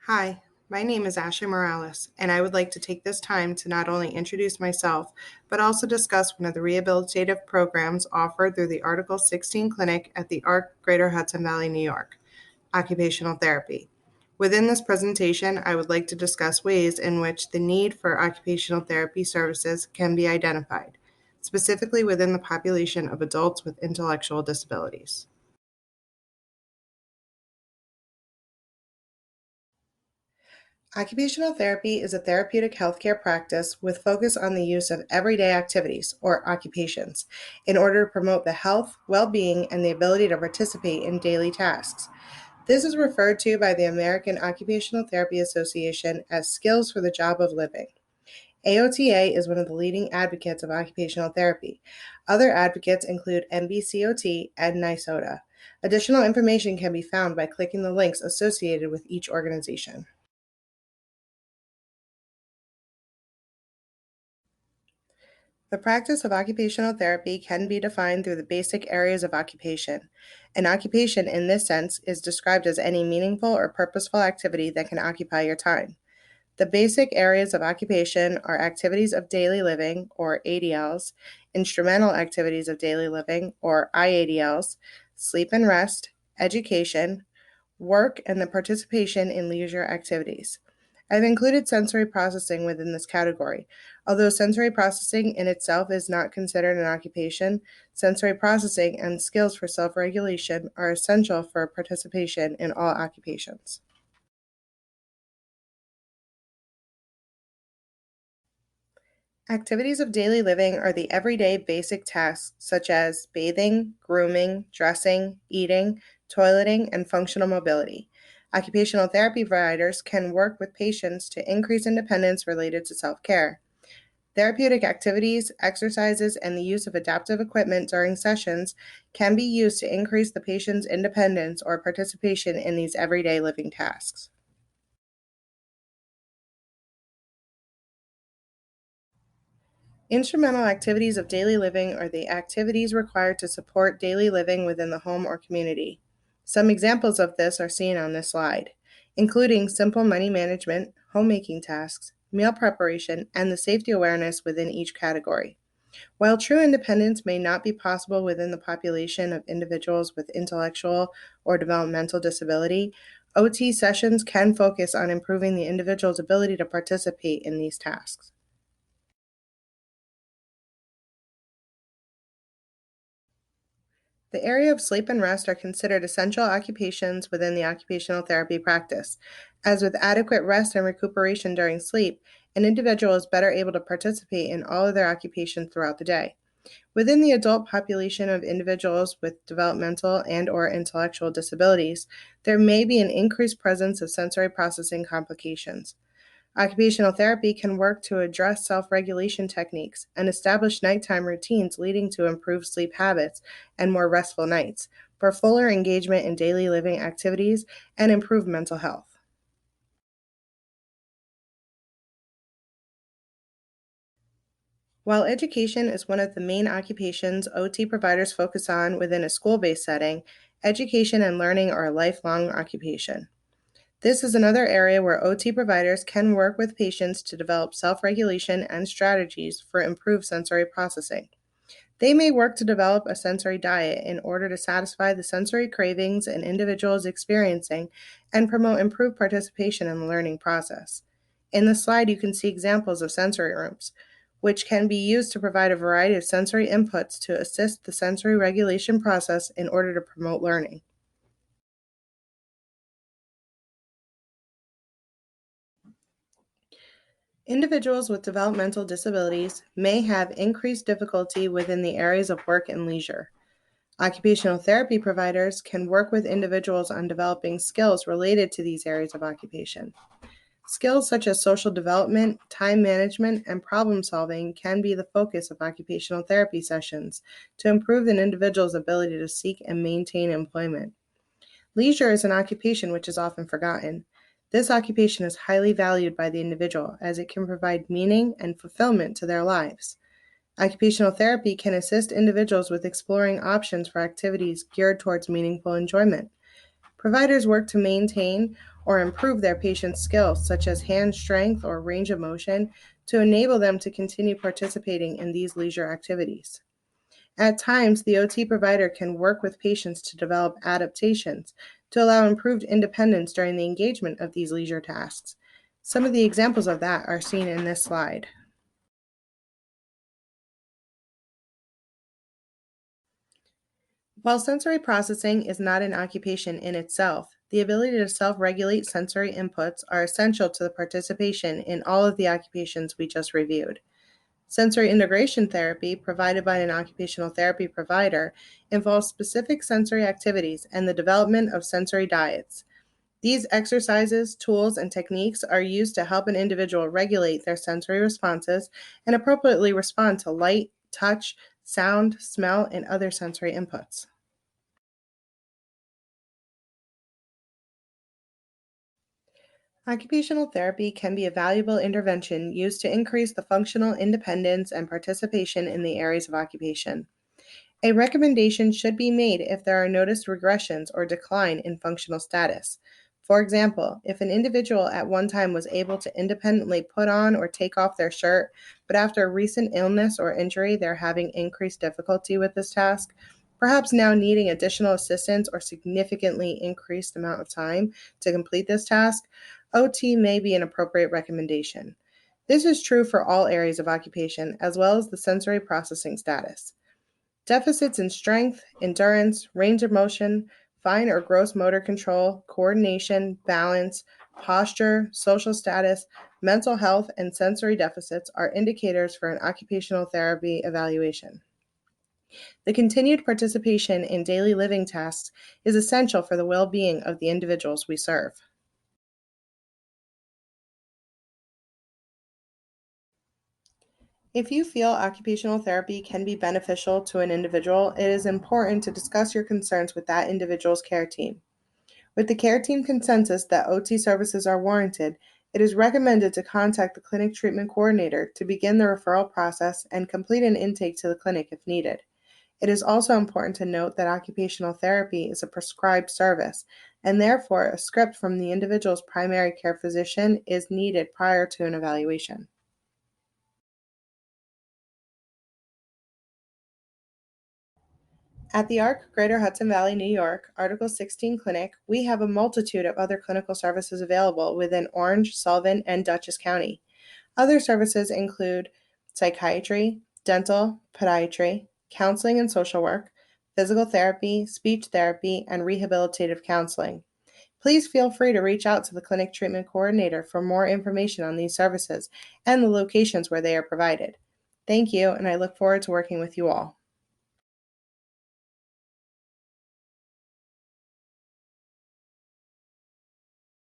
Hi, my name is Ashley Morales, and I would like to take this time to not only introduce myself, but also discuss one of the rehabilitative programs offered through the Article 16 clinic at the ARC Greater Hudson Valley, New York, occupational therapy. Within this presentation, I would like to discuss ways in which the need for occupational therapy services can be identified, specifically within the population of adults with intellectual disabilities. Occupational therapy is a therapeutic healthcare practice with focus on the use of everyday activities, or occupations, in order to promote the health, well-being, and the ability to participate in daily tasks. This is referred to by the American Occupational Therapy Association as skills for the job of living. AOTA is one of the leading advocates of occupational therapy. Other advocates include NBCOT and NYSOTA. Additional information can be found by clicking the links associated with each organization. The practice of occupational therapy can be defined through the basic areas of occupation. An occupation, in this sense, is described as any meaningful or purposeful activity that can occupy your time. The basic areas of occupation are activities of daily living, or ADLs, instrumental activities of daily living, or IADLs, sleep and rest, education, work, and the participation in leisure activities. I've included sensory processing within this category. Although sensory processing in itself is not considered an occupation, sensory processing and skills for self regulation are essential for participation in all occupations. Activities of daily living are the everyday basic tasks such as bathing, grooming, dressing, eating, toileting, and functional mobility. Occupational therapy providers can work with patients to increase independence related to self care. Therapeutic activities, exercises, and the use of adaptive equipment during sessions can be used to increase the patient's independence or participation in these everyday living tasks. Instrumental activities of daily living are the activities required to support daily living within the home or community. Some examples of this are seen on this slide, including simple money management, homemaking tasks, meal preparation, and the safety awareness within each category. While true independence may not be possible within the population of individuals with intellectual or developmental disability, OT sessions can focus on improving the individual's ability to participate in these tasks. The area of sleep and rest are considered essential occupations within the occupational therapy practice, as with adequate rest and recuperation during sleep, an individual is better able to participate in all of their occupations throughout the day. Within the adult population of individuals with developmental and/or intellectual disabilities, there may be an increased presence of sensory processing complications. Occupational therapy can work to address self regulation techniques and establish nighttime routines leading to improved sleep habits and more restful nights, for fuller engagement in daily living activities and improved mental health. While education is one of the main occupations OT providers focus on within a school based setting, education and learning are a lifelong occupation. This is another area where OT providers can work with patients to develop self regulation and strategies for improved sensory processing. They may work to develop a sensory diet in order to satisfy the sensory cravings an individual is experiencing and promote improved participation in the learning process. In the slide, you can see examples of sensory rooms, which can be used to provide a variety of sensory inputs to assist the sensory regulation process in order to promote learning. Individuals with developmental disabilities may have increased difficulty within the areas of work and leisure. Occupational therapy providers can work with individuals on developing skills related to these areas of occupation. Skills such as social development, time management, and problem solving can be the focus of occupational therapy sessions to improve an individual's ability to seek and maintain employment. Leisure is an occupation which is often forgotten. This occupation is highly valued by the individual as it can provide meaning and fulfillment to their lives. Occupational therapy can assist individuals with exploring options for activities geared towards meaningful enjoyment. Providers work to maintain or improve their patients' skills, such as hand strength or range of motion, to enable them to continue participating in these leisure activities. At times, the OT provider can work with patients to develop adaptations to allow improved independence during the engagement of these leisure tasks. Some of the examples of that are seen in this slide. While sensory processing is not an occupation in itself, the ability to self-regulate sensory inputs are essential to the participation in all of the occupations we just reviewed. Sensory integration therapy, provided by an occupational therapy provider, involves specific sensory activities and the development of sensory diets. These exercises, tools, and techniques are used to help an individual regulate their sensory responses and appropriately respond to light, touch, sound, smell, and other sensory inputs. Occupational therapy can be a valuable intervention used to increase the functional independence and participation in the areas of occupation. A recommendation should be made if there are noticed regressions or decline in functional status. For example, if an individual at one time was able to independently put on or take off their shirt, but after a recent illness or injury they're having increased difficulty with this task, perhaps now needing additional assistance or significantly increased amount of time to complete this task, OT may be an appropriate recommendation. This is true for all areas of occupation as well as the sensory processing status. Deficits in strength, endurance, range of motion, fine or gross motor control, coordination, balance, posture, social status, mental health, and sensory deficits are indicators for an occupational therapy evaluation. The continued participation in daily living tasks is essential for the well-being of the individuals we serve. If you feel occupational therapy can be beneficial to an individual, it is important to discuss your concerns with that individual's care team. With the care team consensus that OT services are warranted, it is recommended to contact the clinic treatment coordinator to begin the referral process and complete an intake to the clinic if needed. It is also important to note that occupational therapy is a prescribed service, and therefore a script from the individual's primary care physician is needed prior to an evaluation. At the ARC Greater Hudson Valley, New York, Article 16 Clinic, we have a multitude of other clinical services available within Orange, Sullivan, and Dutchess County. Other services include psychiatry, dental, podiatry, counseling and social work, physical therapy, speech therapy, and rehabilitative counseling. Please feel free to reach out to the clinic treatment coordinator for more information on these services and the locations where they are provided. Thank you, and I look forward to working with you all.